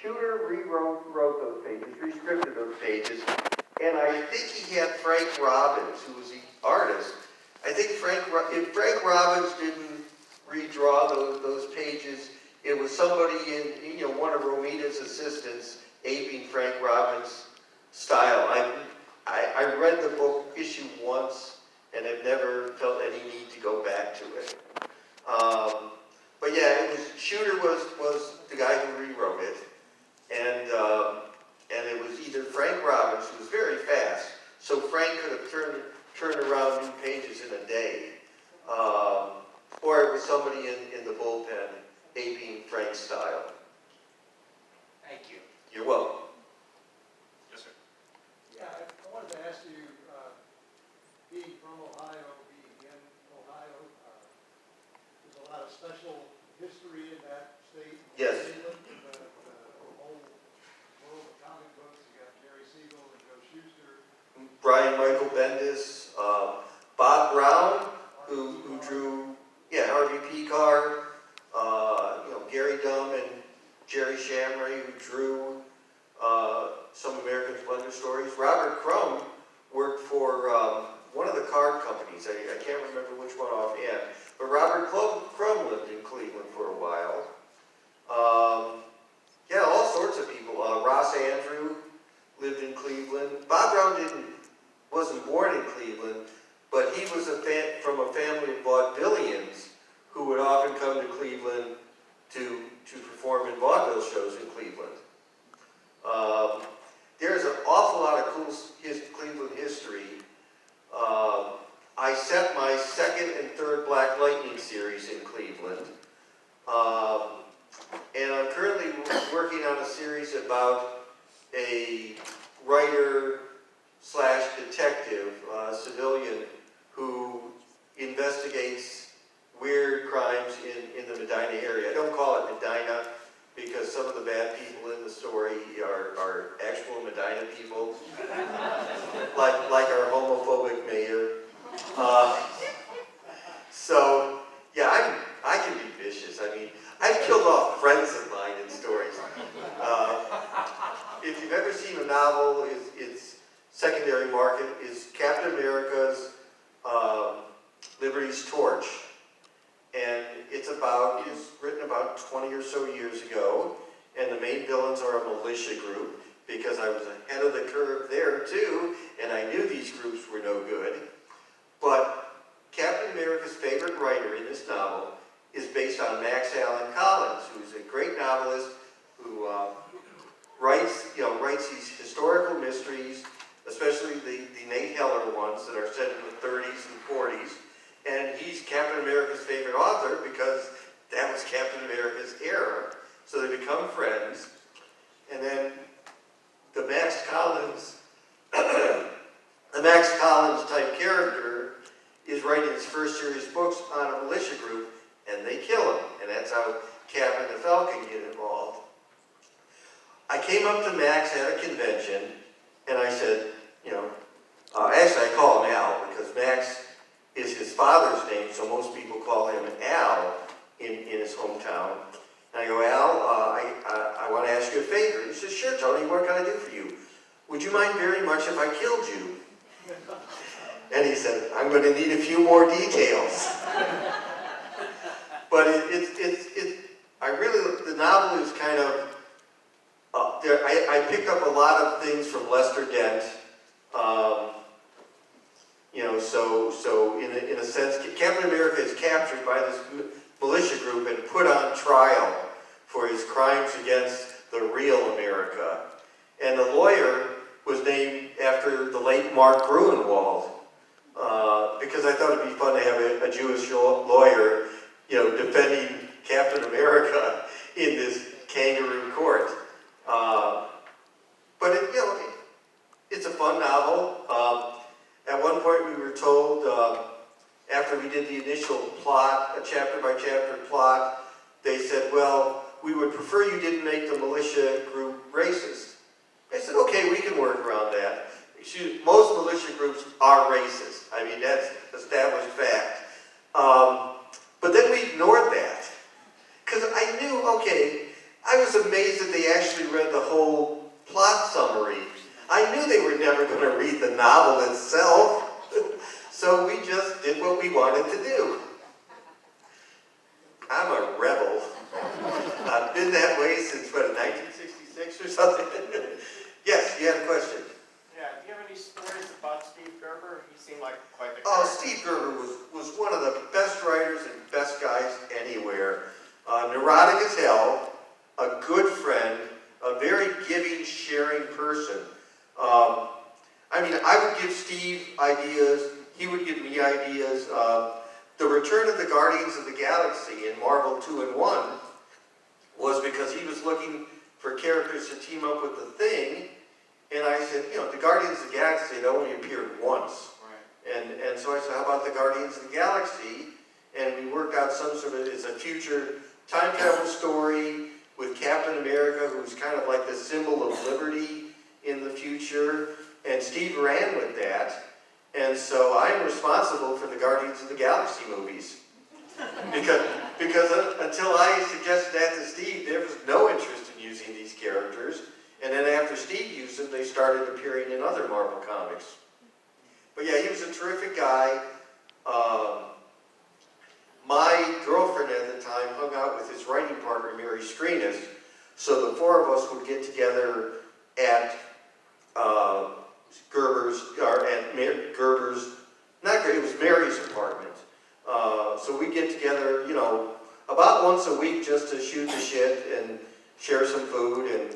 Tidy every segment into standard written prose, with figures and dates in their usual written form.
Shooter wrote those pages, rescripted those pages, and I think he had Frank Robbins, who was the artist. I think if Frank Robbins didn't redraw those pages, it was somebody in, one of Romita's assistants aping Frank Robbins' style. I read the book issue once, and have never felt any need to go back to it. But yeah, Shooter was the guy who rewrote it, and it was either Frank Robbins, who was very fast, so Frank could have turned around new pages in a day, or it was somebody in the bullpen aping Frank's style. Thank you. You're welcome. Yes, sir. Yeah, I wanted to ask you, being from Ohio, being in Ohio, there's a lot of special history in that state. Yes. The whole world of comic books. You got Jerry Siegel and Joe Shuster. Brian Michael Bendis, Bob Brown, who drew, Harvey Pekar, Gary Dumm and Jerry Shamray, who drew some American Splendor stories. Robert Crumb worked for one of the card companies. I can't remember which one offhand, but Robert Crumb lived in Cleveland for a while. All sorts of people. Ross Andrew lived in Cleveland. Bob Brown wasn't born in Cleveland, but he was from a family of vaudevillians who would often come to Cleveland to perform in vaudeville shows in Cleveland. There's an awful lot of cool Cleveland history. I set my second and third Black Lightning series in Cleveland. And I'm currently working on a series about a writer / detective, civilian, who investigates weird crimes in the Medina area. I don't call it Medina because some of the bad people in the story are actual Medina people, like our homophobic mayor. I can be vicious. I mean, I've killed off friends of mine in stories. If you've ever seen a novel, its secondary market is Captain America's Liberty's Torch. And it's written about 20 or so years ago, and the main villains are a militia group, because I was ahead of the curve there too, and I knew these groups were no good. But Captain America's favorite writer in this novel is based on Max Allan Collins, who's a great novelist who writes these historical mysteries, especially the Nate Heller ones that are set in the 30s and 40s. And he's Captain America's favorite author because that was Captain America's era. So they become friends. And then the Max Collins type character is writing his first series of books on a militia group, and they kill him. And that's how Cap and the Falcon get involved. I came up to Max at a convention, and I said, actually I call him Al, because Max is his father's name, so most people call him Al in his hometown. And I go, Al, I want to ask you a favor. He says, sure, Tony, what can I do for you? Would you mind very much if I killed you? And he said, I'm going to need a few more details. But the novel is kind of, I picked up a lot of things from Lester Dent. So in a sense, Captain America is captured by this militia group and put on trial for his crimes against the real America. And the lawyer was named after the late Mark Gruenwald, because I thought it'd be fun to have a Jewish lawyer, defending Captain America in this kangaroo court. But it's a fun novel. At one point we were told, after we did the initial plot, a chapter-by-chapter plot, they said, well, we would prefer you didn't make the militia group racist. I said, okay, we can work around that. Most militia groups are racist. I mean, that's established fact. But then we ignored that. Because I knew, okay, I was amazed amazed that they actually read the whole plot summary. I knew they were never going to read the novel itself, so we just did what we wanted to do. I'm a rebel. I've been that way since, what, 1966 or something? Yes, you had a question. Yeah, do you have any stories about Steve Gerber? He seemed like quite the Oh, character. Steve Gerber was one of the best writers and best guys anywhere. Neurotic as hell, a good friend, a very giving, sharing person. I mean, I would give Steve ideas, he would give me ideas. The return of the Guardians of the Galaxy in Marvel 2 and 1 was because he was looking for characters to team up with the Thing, and I said, you know, the Guardians of the Galaxy had only appeared once. Right. And so I said, how about the Guardians of the Galaxy? And we worked out some sort of, it's a future time travel story with Captain America, who's kind of like the symbol of liberty in the future. And Steve ran with that. And so I'm responsible for the Guardians of the Galaxy movies. Because until I suggested that to Steve, there was no interest in using these characters. And then after Steve used them, they started appearing in other Marvel comics. But yeah, he was a terrific guy. My girlfriend at the time hung out with his writing partner, Mary Screenis. So the four of us would get together at Gerber's, it was Mary's apartment. So we get together, you know, about once a week just to shoot the shit and share some food, and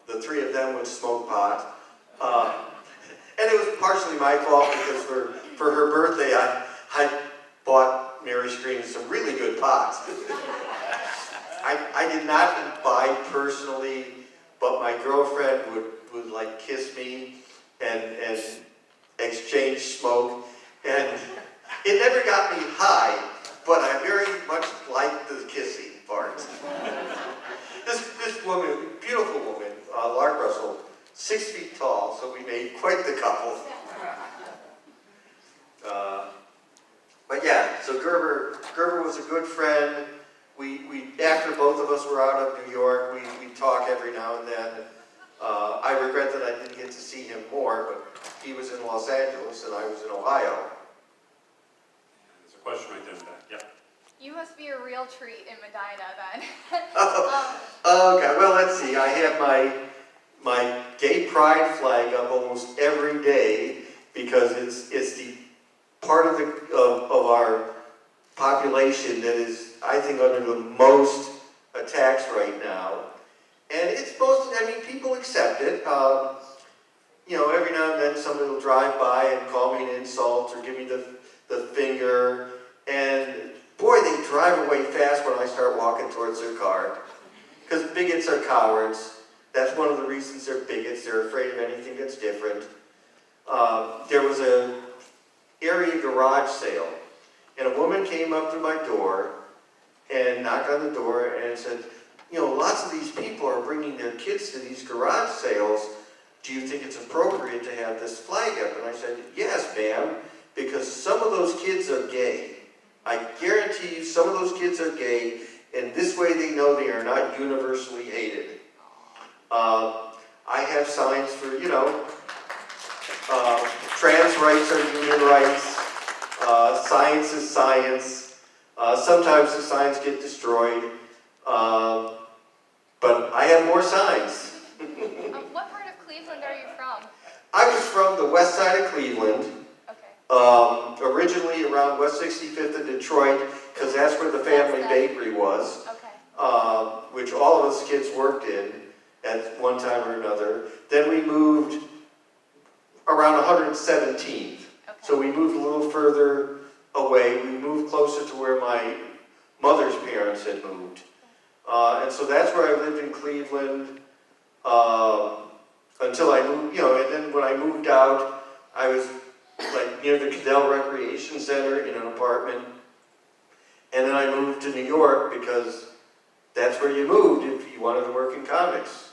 the three of them would smoke pot. And it was partially my fault because for her birthday I bought Mary Screen some really good pot. I did not imbibe personally, but my girlfriend would like kiss me and exchange smoke, and it never got me high, but I very much liked the kissing part. This woman, beautiful woman, Lark Russell, 6 feet tall, so we made quite the couple. But yeah, so Gerber was a good friend. We after both of us were out of New York, we talk every now and then. I regret that I didn't get to see him more, but he was in Los Angeles and I was in Ohio. There's a question right there in the back. Yeah. You must be a real treat in Medina then. Okay, well, let's see. I have my gay pride flag up almost every day because it's the part of our population that is, I think, under the most attacks right now. And it's most, I mean, people accept it. You know, every now and then somebody will drive by and call me an insult or give me the finger. And boy, they drive away fast when I start walking towards their car. Because bigots are cowards. That's one of the reasons they're bigots. They're afraid of anything that's different. There was an area garage sale, and a woman came up to my door and knocked on the door and said, you know, lots of these people are bringing their kids to these garage sales. Do you think it's appropriate to have this flag up? And I said, yes, ma'am, because some of those kids are gay. I guarantee you some of those kids are gay, and this way they know they are not universally hated. I have signs for, you know, trans rights are human rights, science is science. Sometimes the signs get destroyed, but I have more signs. What part of Cleveland are you from? I was from the west side of Cleveland. Okay. Originally around West 65th in Detroit, because that's where the family bakery was, Okay. which all of us kids worked in at one time or another. Then we moved around 117th. Okay. So we moved a little further away. We moved closer to where my mother's parents had moved. And so that's where I lived in Cleveland until I moved, you know, and then when I moved out, I was like near the Cadell Recreation Center in an apartment. And then I moved to New York because that's where you moved if you wanted to work in comics.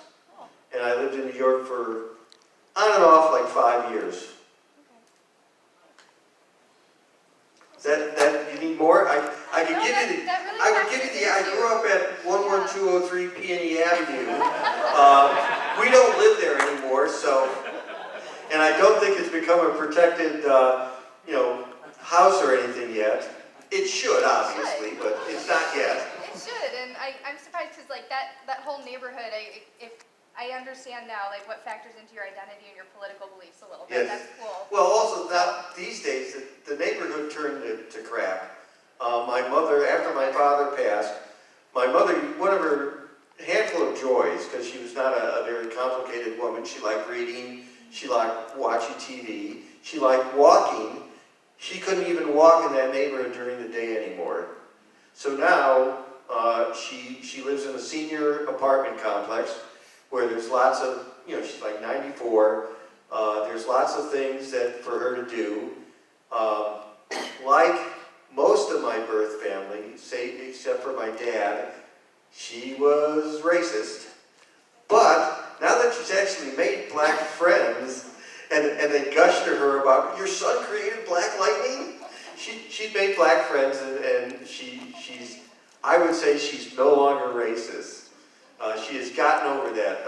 And I lived in New York for on and off like 5 years. That you need more? I could No, give you the, that really I would give you the, I factors grew up at into- 11203 Peony Avenue. We don't live there anymore, so, and I don't think it's become a protected, house or anything yet. It should, obviously, but it's not yet. It should, and I'm surprised because like that whole neighborhood, I understand now like what factors into your identity and your political beliefs a little bit. Yes. That's cool. Well, also now, these days, the neighborhood turned to crap. My mother, after my father passed, my mother, one of her handful of joys, because she was not a very complicated woman, she liked reading, she liked watching TV, she liked walking. She couldn't even walk in that neighborhood during the day anymore. So now, she lives in a senior apartment complex where there's lots of, she's like 94, there's lots of things that for her to do. Like most of my birth family, except for my dad, she was racist. But now that she's actually made black friends, and they gushed to her about, your son created black lightning? She's made black friends, and she's, I would say she's no longer racist. She has gotten over that.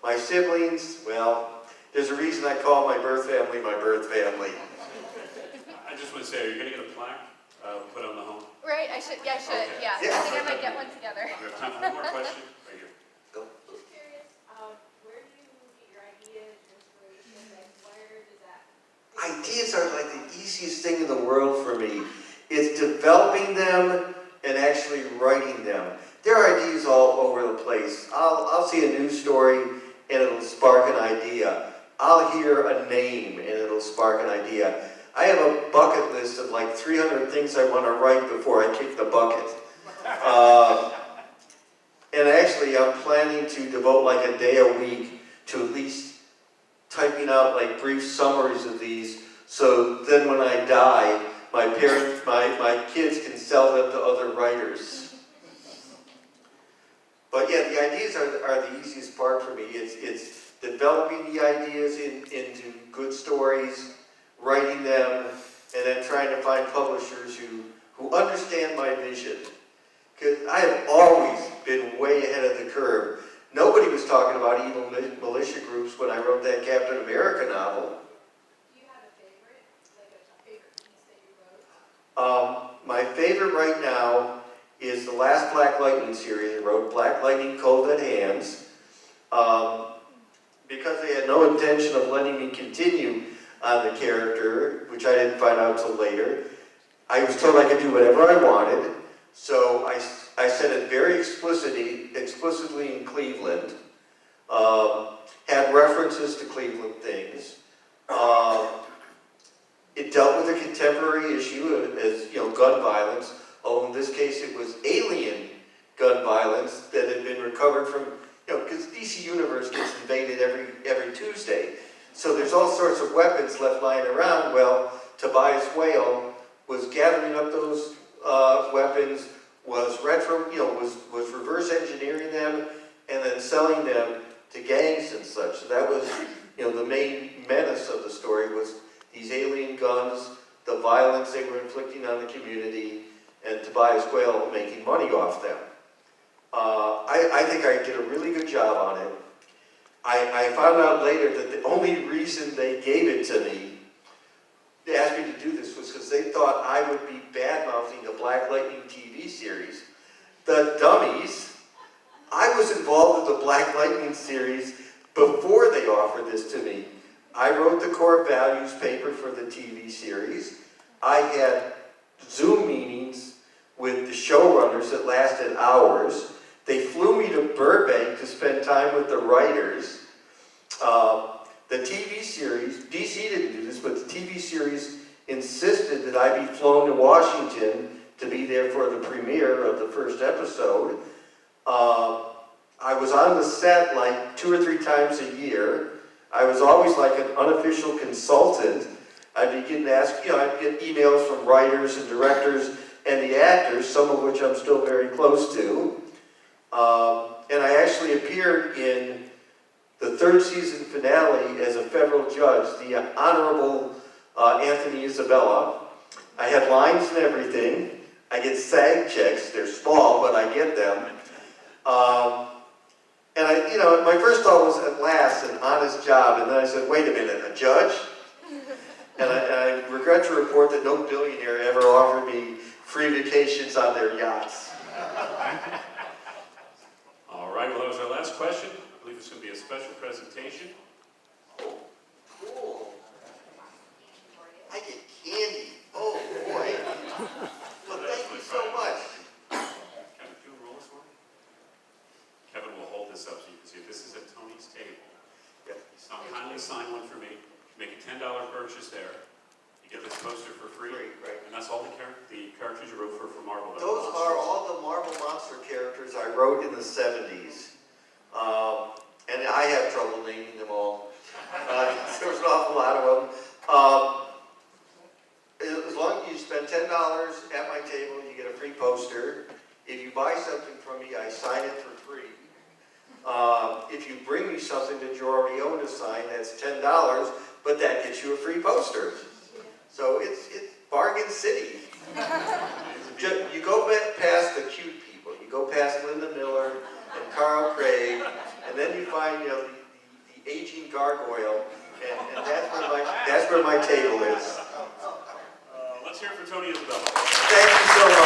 My siblings, well, there's a reason I call my birth family. I just want to say, are you going to get a plaque put on the home? Right? I should. Yeah. Okay. Yeah. Yeah. I think I might get one together. We have time for one more question? Right here. Just curious, where do you get your ideas, your inspiration, like where does that? Ideas are like the easiest thing in the world for me. It's developing them and actually writing them. There are ideas all over the place. I'll see a news story and it'll spark an idea. I'll hear a name and it'll spark an idea. I have a bucket list of like 300 things I want to write before I kick the bucket. And actually I'm planning to devote like a day a week to at least typing out like brief summaries of these, so then when I die, my kids can sell them to other writers. But yeah, the ideas are the easiest part for me. It's developing the ideas into good stories, writing them, and then trying to find publishers who understand my vision. Because I have always been way ahead of the curve. Nobody was talking about evil militia groups when I wrote that Captain America novel. Do you have a favorite, like a favorite piece that you wrote? My favorite right now is the last Black Lightning series. I wrote Black Lightning Cold Dead Hands. Because they had no intention of letting me continue on the character, which I didn't find out till later, I was told I could do whatever I wanted. So I said it very explicitly in Cleveland. Had references to Cleveland things. It dealt with a contemporary issue as gun violence. Oh, in this case it was alien gun violence that had been recovered from, because DC Universe gets invaded every Tuesday. So there's all sorts of weapons left lying around. Well, Tobias Whale was gathering up those weapons, was reverse engineering them, and then selling them to gangs and such. So that was, the main menace of the story was these alien guns, the violence they were inflicting on the community, and Tobias Whale making money off them. I think I did a really good job on it. I found out later that the only reason they gave it to me, they asked me to do this, was because they thought I would be bad-mouthing the Black Lightning TV series. The dummies. I was involved with the Black Lightning series before they offered this to me. I wrote the core values paper for the TV series. I had Zoom meetings with the showrunners that lasted hours. They flew me to Burbank to spend time with the writers. The TV series, DC didn't do this, but the TV series insisted that I be flown to Washington to be there for the premiere of the first episode. I was on the set like 2 or 3 times a year. I was always like an unofficial consultant. I'd be getting asked, I'd get emails from writers and directors and the actors, some of which I'm still very close to. And I actually appeared in the 3rd season finale as a federal judge, the Honorable Anthony Isabella. I had lines and everything. I get SAG checks, they're small, but I get them. And my first thought was at last an honest job, and then I said, wait a minute, a judge? And I regret to report that no billionaire ever offered me free vacations on their yachts. All right, well, that was our last question. I believe it's going to be a special presentation. Oh, cool. I get candy. Oh, boy. Well, thank you so much. Kevin, do you roll this for me? Kevin will hold this up so you can see it. This is at Tony's table. Yeah. So kindly sign one for me. Make a $10 purchase there. You get this poster for free. Free, right. And that's all the characters you wrote for Marvel. Those are all the Marvel Monster characters I wrote in the 70s. And I have trouble naming them all. There's an awful lot of them. As long as you spend $10 at my table, you get a free poster. If you buy something from me, I sign it for free. If you bring me something that you already own to sign, that's $10, but that gets you a free poster. So it's bargain city. You go past the cute people. You go past Linda Miller and Carl Craig, and then you find the aging gargoyle, and that's where my table is. Let's hear it for Tony and Isabella. Thank you so much.